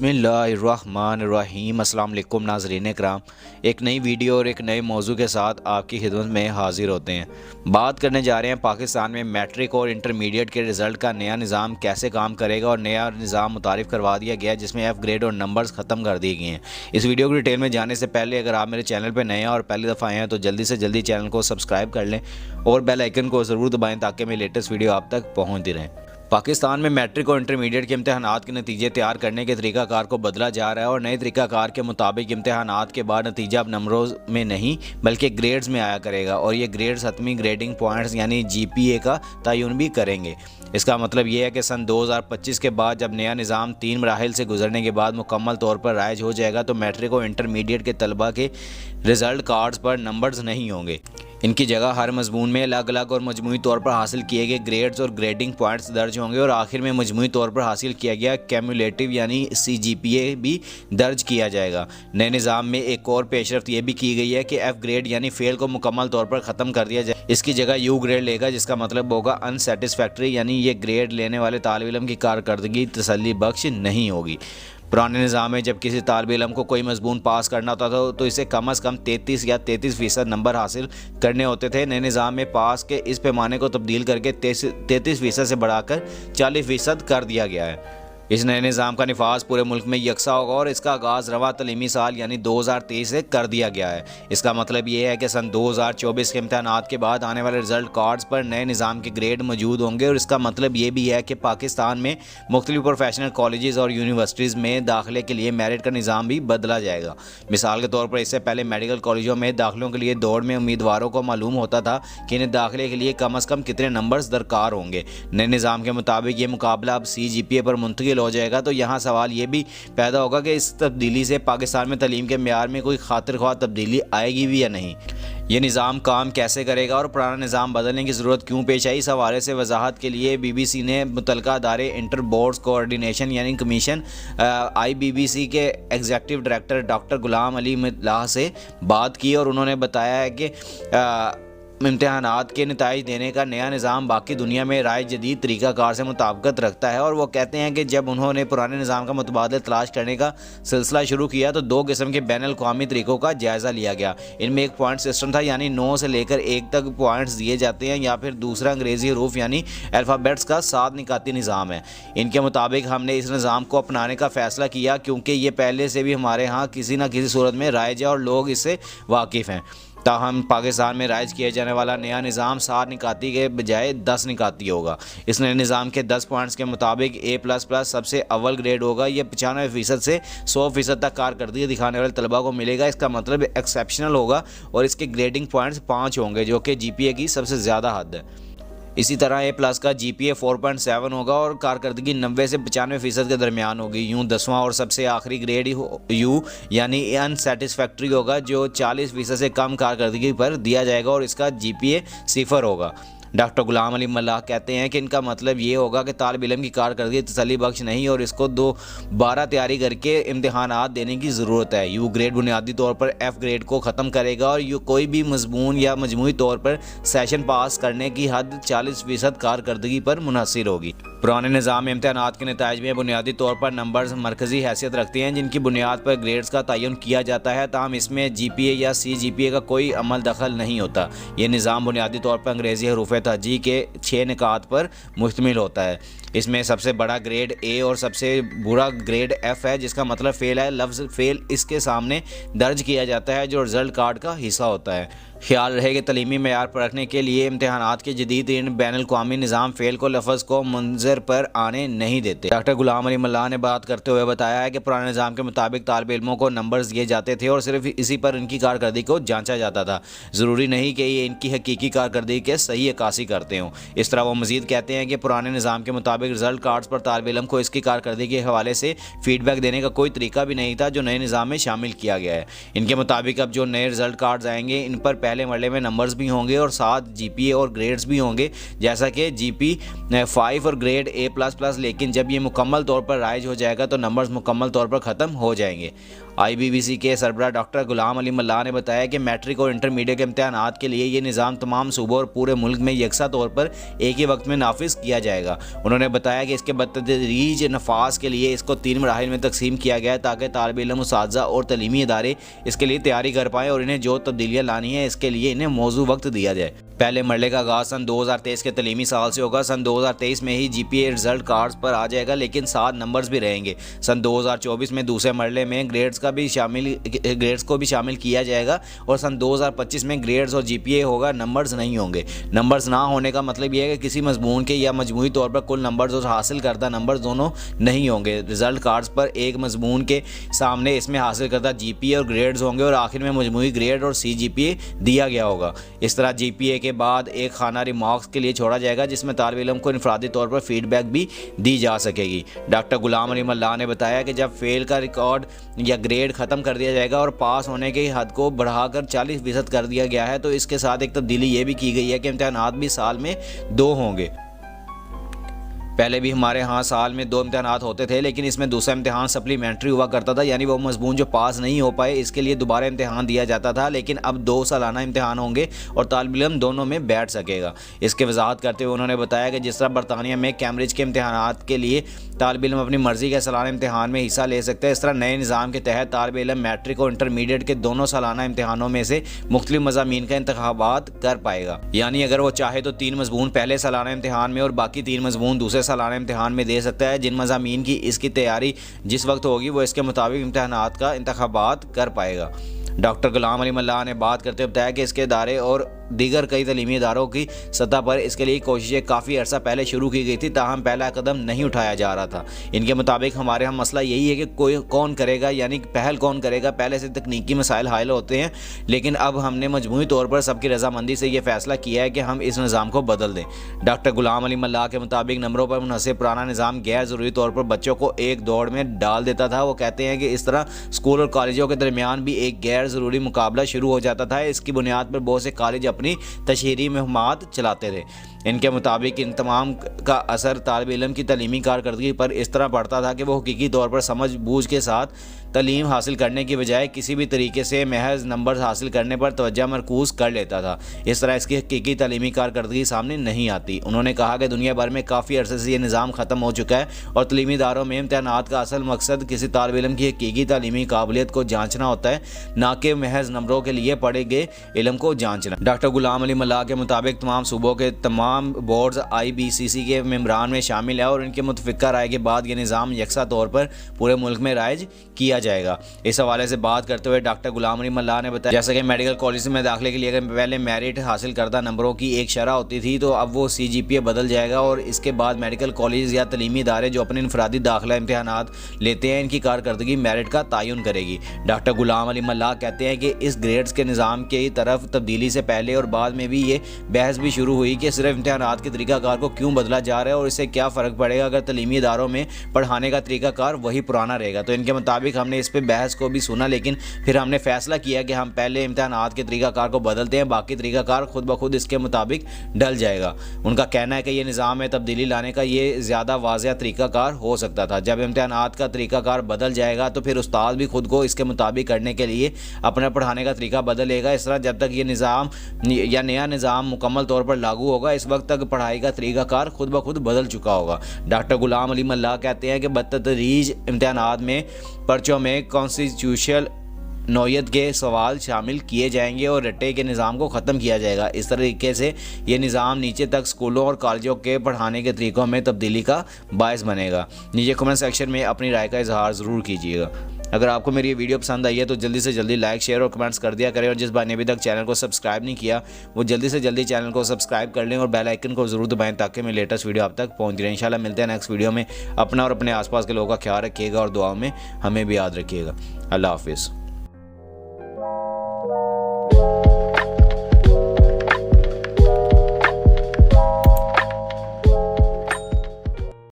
बिस्मिल्लाहिर्रहमानिर्रहीम। अस्सलाम वालेकुम नाज़रीन कराम, एक नई वीडियो और एक नए मौजू के साथ आपकी खिदमत में हाज़िर होते हैं। बात करने जा रहे हैं पाकिस्तान में मैट्रिक और इंटरमीडिएट के रिज़ल्ट का नया निज़ाम कैसे काम करेगा और नया निज़ाम मुतारिफ़ करवा दिया गया है जिसमें एफ़ ग्रेड और नंबर्स ख़त्म कर दिए गए हैं। इस वीडियो को डिटेल में जाने से पहले अगर आप मेरे चैनल पर नए हैं और पहली दफ़ा आए हैं तो जल्दी से जल्दी चैनल को सब्सक्राइब कर लें और बेल आइकन को ज़रूर दबाएँ ताकि मेरी लेटेस्ट वीडियो आप तक पहुँचती रहें। पाकिस्तान में मैट्रिक और इंटरमीडिएट के इम्तहानात के नतीजे तैयार करने के तरीक़ाकार को बदला जा रहा है और नए तरीक़ाकार के मुताबिक इम्तहानात के बाद नतीजा अब नंबरों में नहीं बल्कि ग्रेड्स में आया करेगा और ये ग्रेड्स हतमी ग्रेडिंग पॉइंट्स यानी GPA का तयन भी करेंगे। इसका मतलब ये है कि सन 2025 के बाद जब नया निज़ाम 3 मराहिल से गुजरने के बाद मुकम्मल तौर पर राइज हो जाएगा तो मैट्रिक और इंटरमीडिएट के तलबा के रिज़ल्ट कार्ड्स पर नंबर्स नहीं होंगे। इनकी जगह हर मजमून में अलग अलग और मजमूई तौर पर हासिल किए गए ग्रेड्स और ग्रेडिंग पॉइंट्स दर्ज होंगे और आखिर में मजमूई तौर पर हासिल किया गया क्यूमुलेटिव यानी CGPA भी दर्ज किया जाएगा। नए निज़ाम में एक और पेशरफ्त ये भी की गई है कि F ग्रेड यानी फेल को मुकम्मल तौर पर ख़त्म कर दिया जाए। इसकी जगह U ग्रेड लेगा जिसका मतलब होगा अनसेटिस्फैक्ट्री यानी ये ग्रेड लेने वाले तालिब इल्म की कारकर्दगी तसल्ली बख्श नहीं होगी। पुराने निज़ाम में जब किसी तालिब इल्म को कोई मजमून पास करना होता था तो इसे कम अज़ कम 33 या 33% नंबर हासिल करने होते थे। नए निज़ाम में पास के इस पैमाने को तब्दील करके 33% से बढ़ाकर 40% कर दिया गया है। इस नए निज़ाम का निफाज पूरे मुल्क में यकसा होगा और इसका आगाज़ रवा तलीमी साल यानी 2023 से कर दिया गया है। इसका मतलब ये है कि सन 2024 के इम्तहानात के बाद आने वाले रिज़ल्ट कार्ड्स पर नए निज़ाम के ग्रेड मौजूद होंगे और इसका मतलब ये भी है कि पाकिस्तान में मुख्तलिफ प्रोफेशनल कॉलेजेस और यूनिवर्सिटीज़ में दाखिले के लिए मेरिट का निज़ाम भी बदला जाएगा। मिसाल के तौर पर इससे पहले मेडिकल कॉलेजों में दाखिलों के लिए दौड़ में उम्मीदवारों को मालूम होता था कि इन्हें दाखिले के लिए कम अज़ कम कितने नंबर्स दरकार होंगे। नए निज़ाम के मुताबिक ये मुकाबला अब CGPA पर मुंतकिल हो जाएगा। तो यहाँ सवाल ये भी पैदा होगा कि इस तब्दीली से पाकिस्तान में तालीम के मेयार में कोई खातिर ख्वाह तब्दीली आएगी भी या नहीं। ये निज़ाम काम कैसे करेगा और पुराना निज़ाम बदलने की ज़रूरत क्यों पेश आई, इस हवाले से वजाहत के लिए BBC ने मुतलका अदारे इंटर बोर्ड्स कोऑर्डिनेशन यानी कमीशन IBBC के executive director doctor Ghulam Ali मिल्लाह से बात की और उन्होंने बताया है कि इम्तहानात के नताइज देने का नया निज़ाम बाकी दुनिया में राय जदीद तरीक़ाकार से मुताबिकत रखता है और वो कहते हैं कि जब उन्होंने पुराने निज़ाम का मुतबादला तलाश करने का सिलसिला शुरू किया तो 2 किस्म के बैनुल अक़वामी तरीक़ों का जायज़ा लिया गया। इनमें एक पॉइंट सिस्टम था यानी 9 से लेकर 1 तक पॉइंट्स दिए जाते हैं या फिर दूसरा अंग्रेज़ी हरूफ यानी अल्फ़ाबेट्स का 7 निकाती निज़ाम है। इनके मुताबिक हमने इस निज़ाम को अपनाने का फ़ैसला किया क्योंकि ये पहले से भी हमारे यहाँ किसी न किसी सूरत में राइज है और लोग इससे वाकिफ़ हैं। ताहम पाकिस्तान में राइज किया जाने वाला नया निज़ाम 7 निकाती के बजाय 10 निकाती होगा। इस नए निज़ाम के 10 पॉइंट्स के मुताबिक A++ सबसे अव्वल ग्रेड होगा। ये 95% से 100% तक कारकर्दगी दिखाने वाले तलबा को मिलेगा। इसका मतलब एक्सेप्शनल होगा और इसके ग्रेडिंग पॉइंट्स 5 होंगे जो कि GPA की सबसे ज़्यादा हद है। इसी तरह A+ का GPA 4.7 होगा और कारकर्दगी 90 से 95% के दरमियान होगी। यूँ 10वां और सबसे आखिरी ग्रेड U यानी अनसेटिस्फैक्ट्री होगा जो 40% से कम कारकर्दगी पर दिया जाएगा और इसका GPA 0 होगा। डॉक्टर गुलाम अली मिल्लाह कहते हैं कि इनका मतलब ये होगा कि तालिब इल्म की कारकर्दगी तसल्ली बख्श नहीं और इसको दोबारा तैयारी करके इम्तहानात देने की ज़रूरत है। U ग्रेड बुनियादी तौर पर F ग्रेड को ख़त्म करेगा और कोई भी मजमून या मजमूई तौर पर सेशन पास करने की हद 40% कारकर्दगी पर मुनहसर होगी। पुराने निज़ाम में इम्तहानात के नताइज में बुनियादी तौर पर नंबर्स मरकज़ी हैसियत रखते हैं जिनकी बुनियाद पर ग्रेड्स का तयन किया जाता है। ताहम इसमें GPA या CGPA का कोई अमल दखल नहीं होता। ये निज़ाम बुनियादी तौर पर अंग्रेज़ी हरूफ तरजीह के 6 निकात पर मुश्तमिल होता है। इसमें सबसे बड़ा ग्रेड A और सबसे बुरा ग्रेड F है जिसका मतलब फ़ेल है। लफ्ज़ फ़ेल इसके सामने दर्ज किया जाता है जो रिज़ल्ट कार्ड का हिस्सा होता है। ख्याल रहे कि तलीमी मेयार पर रखने के लिए इम्तहानात के जदीद बैनुल अक़वामी निज़ाम फ़ेल को लफ्ज़ को मंजर पर आने नहीं देते। डॉक्टर गुलाम अली मिल्लाह ने बात करते हुए बताया है कि पुराने निज़ाम के मुताबिक तालिब इल्मों को नंबर्स दिए जाते थे और सिर्फ इसी पर इनकी कारकर्दगी को जांचा जाता था। ज़रूरी नहीं कि ये इनकी हकीकी कारकर्दगी के सही अक्कासी करते हों। इस तरह वो मज़ीद कहते हैं कि पुराने निज़ाम के मुताबिक रिज़ल्ट कार्ड्स पर तालिब इल्म को इसकी कारकर्दगी के हवाले से फ़ीडबैक देने का कोई तरीका भी नहीं था जो नए निज़ाम में शामिल किया गया है। इनके मुताबिक अब जो नए रिज़ल्ट कार्ड्स आएंगे इन पर पहले मरले में नंबर्स भी होंगे और साथ GPA और ग्रेड्स भी होंगे जैसा कि GP 5 और ग्रेड A++। लेकिन जब ये मुकम्मल तौर पर राइज हो जाएगा तो नंबर्स मुकम्मल तौर पर ख़त्म हो जाएंगे। IBBC के सरबराह डॉक्टर गुलाम अली मल्लाह ने बताया कि मैट्रिक और इंटरमीडिएट के इम्तहानात के लिए ये निज़ाम तमाम सूबों और पूरे मुल्क में यकसा तौर पर एक ही वक्त में नाफिज किया जाएगा। उन्होंने बताया कि इसके बतदरीज नफाज के लिए इसको 3 मराहिल में तकसीम किया गया है ताकि तालिब इल्म, उस्ताज़ा और तलीमी इदारे इसके लिए तैयारी कर पाएँ और इन्हें जो तब्दीलियाँ लानी है इसके लिए इन्हें मौजू वक्त दिया जाए। पहले मरले का आगाज़ सन 2023 के तलीमी साल से होगा। सन 2023 में ही GPA रिजल्ट कार्ड्स पर आ जाएगा, लेकिन साथ नंबर्स भी रहेंगे। सन 2024 में दूसरे मरले में ग्रेड्स को भी शामिल किया जाएगा और सन 2025 में ग्रेड्स और GPA होगा, नंबर्स नहीं होंगे। नंबर्स ना होने का मतलब यह है कि किसी मजमून के या मजमूई तौर पर कुल नंबर्स और हासिल करदा नंबर्स दोनों नहीं होंगे। रिजल्ट कार्ड्स पर एक मजमून के सामने इसमें हासिल करदा GPA और ग्रेड्स होंगे और आखिर में मजमूई ग्रेड और CGPA दिया गया होगा। इस तरह GPA के बाद एक खाना रिमार्क्स के लिए छोड़ा जाएगा जिसमें तालिब इल्म को इनफरादी तौर पर फीडबैक भी दी जा सकेगी। डॉक्टर गुलाम अली मल्लाह ने बताया कि जब फेल का रिकॉर्ड या ग्रेड ख़त्म कर दिया जाएगा और पास होने की हद को बढ़ाकर 40% कर दिया गया है, तो इसके साथ एक तब्दीली ये भी की गई है कि इम्तहानात भी साल में 2 होंगे। पहले भी हमारे यहाँ साल में 2 इम्तहानात होते थे, लेकिन इसमें दूसरा इम्तहान सप्लीमेंट्री हुआ करता था, यानी वो मजमून जो पास नहीं हो पाए इसके लिए दोबारा इम्तहान दिया जाता था। लेकिन अब 2 सालाना इम्तहान होंगे और तालिब इल्म दोनों में बैठ सकेगा। इसके वजाहत करते हुए उन्होंने बताया कि जिस तरह बरतानिया में कैम्ब्रिज के इम्तहानात के लिए तालिब इल्म अपनी मर्ज़ी के सालाना इम्तहान में हिस्सा ले सकते हैं, इस तरह नए निज़ाम के तहत तालिब इल्म मैट्रिक और इंटरमीडिएट के दोनों सालाना इम्तहानों में से मुख्तलिफ मज़ामीन का इंतखाबात कर पाएगा। यानी अगर वो चाहे तो 3 मजमून पहले सालाना इम्तहान में और बाकी 3 मजमून दूसरे सालाना इम्तहान में दे सकता है। जिन मज़ामीन की इसकी तैयारी जिस वक्त होगी वो इसके मुताबिक इम्तहानात का इंतखाबात कर पाएगा। डॉक्टर गुलाम अली मल्लाह ने बात करते हुए बताया कि इसके इदारे और दीगर कई तलीमी इदारों की सतह पर इसके लिए कोशिशें काफ़ी अर्सा पहले शुरू की गई थी, ताहम पहला कदम नहीं उठाया जा रहा था। इनके मुताबिक हमारे यहाँ मसला यही है कि कोई कौन करेगा, यानी पहल कौन करेगा। पहले से तकनीकी मसाइल हायल होते हैं, लेकिन अब हमने मजमूई तौर पर सबकी रजामंदी से यह फैसला किया है कि हम इस निज़ाम को बदल दें। डॉक्टर गुलाम अली मल्लाह के मुताबिक नंबरों पर मुनहसर पुराना निज़ाम गैर ज़रूरी तौर पर बच्चों को एक दौड़ में डाल देता था। वो कहते हैं कि इस तरह स्कूल और कॉलेजों के दरमियान भी एक गैर ज़रूरी मुकाबला शुरू हो जाता था। इसकी बुनियाद पर बहुत से कॉलेज अपनी तशहीरी मुहिमात चलाते थे। इनके मुताबिक इन तमाम का असर तालिब इल्म की तलीमी कारकर्दगी पर इस तरह पड़ता था कि वो हकीकी तौर पर समझ बूझ के साथ तलीम हासिल करने की बजाय किसी भी तरीके से महज नंबर हासिल करने पर तवज्जो मरकूज़ कर लेता था। इस तरह इसकी हकीकी तलीमी कारकर्दगी सामने नहीं आती। उन्होंने कहा कि दुनिया भर में काफ़ी अरसे से ये निज़ाम ख़त्म हो चुका है और तलीमी इदारों में इम्तहानात का असल मकसद किसी तालिब इल्म की हकीकी तलीमी काबिलियत को जाँचना होता है, ना कि महज नंबरों के लिए पढ़े गए इल्म को जाँचना। डॉक्टर गुलाम अली मल्लाह के मुताबिक तमाम सूबों के तमाम बोर्ड्स IBCC के मेम्बरान में शामिल है और इनके मुतफ़िक़ा राय के बाद ये निज़ाम यकसा तौर पर पूरे मुल्क में राइज किया जाएगा। इस हवाले से बात करते हुए डॉक्टर गुलाम अली मल्लाह ने बताया, जैसे कि मेडिकल कॉलेज में दाखिले के लिए अगर पहले मेरिट हासिल करदा नंबरों की एक शरह होती थी, तो अब वो CGPA बदल जाएगा और इसके बाद मेडिकल कॉलेज या तलीमी इदारे जो अपने इनफरादी दाखिला इम्तहानात लेते हैं, इनकी कारकर्दगी मेरिट का तयन करेगी। डॉक्टर गुलाम अली मल्लाह कहते हैं कि इस ग्रेड्स के निज़ाम की तरफ तब्दीली से पहले और बाद में भी ये बहस भी शुरू हुई कि सिर्फ इम्तहानात के तरीक़ाकार को क्यों बदला जा रहा है और इससे क्या फ़र्क पड़ेगा अगर तलीमी इदारों में पढ़ाने का तरीक़ाकार वही पुराना रहेगा। तो इनके मुताबिक हमने इस पर बहस को भी सुना, लेकिन फिर हमने फैसला किया कि हम पहले इम्तहानात के तरीक़ाकार को बदलते हैं, बाकी तरीक़ाकार खुद ब खुद इसके मुताबिक डल जाएगा। उनका कहना है कि ये निज़ाम में तब्दीली लाने का ये ज़्यादा वाज़ेह तरीक़ाकार हो सकता था। जब इम्तहानात का तरीक़ाकार बदल जाएगा तो फिर उस्ताद भी खुद को इसके मुताबिक करने के लिए अपना पढ़ाने का तरीका बदलेगा। इस तरह जब तक ये निज़ाम या नया निज़ाम मुकम्मल तौर पर लागू होगा, इस वक्त तक पढ़ाई का तरीक़ाकार खुद ब खुद बदल चुका होगा। डॉक्टर गुलाम अली मल्लाह कहते हैं कि बतदरीज इम्तहानात में पर्चों में कॉन्स्टिट्यूशनल नौयत के सवाल शामिल किए जाएंगे और रट्टे के निज़ाम को ख़त्म किया जाएगा। इस तरीके से ये निज़ाम नीचे तक स्कूलों और कॉलेजों के पढ़ाने के तरीक़ों में तब्दीली का बायस बनेगा। नीचे कमेंट सेक्शन में अपनी राय का इजहार ज़रूर कीजिएगा। अगर आपको मेरी ये वीडियो पसंद आई है तो जल्दी से जल्दी लाइक, शेयर और कमेंट्स कर दिया करें, और जिस भाई ने अभी तक चैनल को सब्सक्राइब नहीं किया वो जल्दी से जल्दी चैनल को सब्सक्राइब कर लें और बेल आइकन को ज़रूर दबाएं ताकि मेरी लेटेस्ट वीडियो आप तक पहुँच रहे। इंशाल्लाह मिलते हैं नेक्स्ट वीडियो में। अपना और अपने आसपास के लोगों का ख्याल रखिएगा और दुआओं में हमें भी याद रखिएगा। अल्लाह हाफिज़।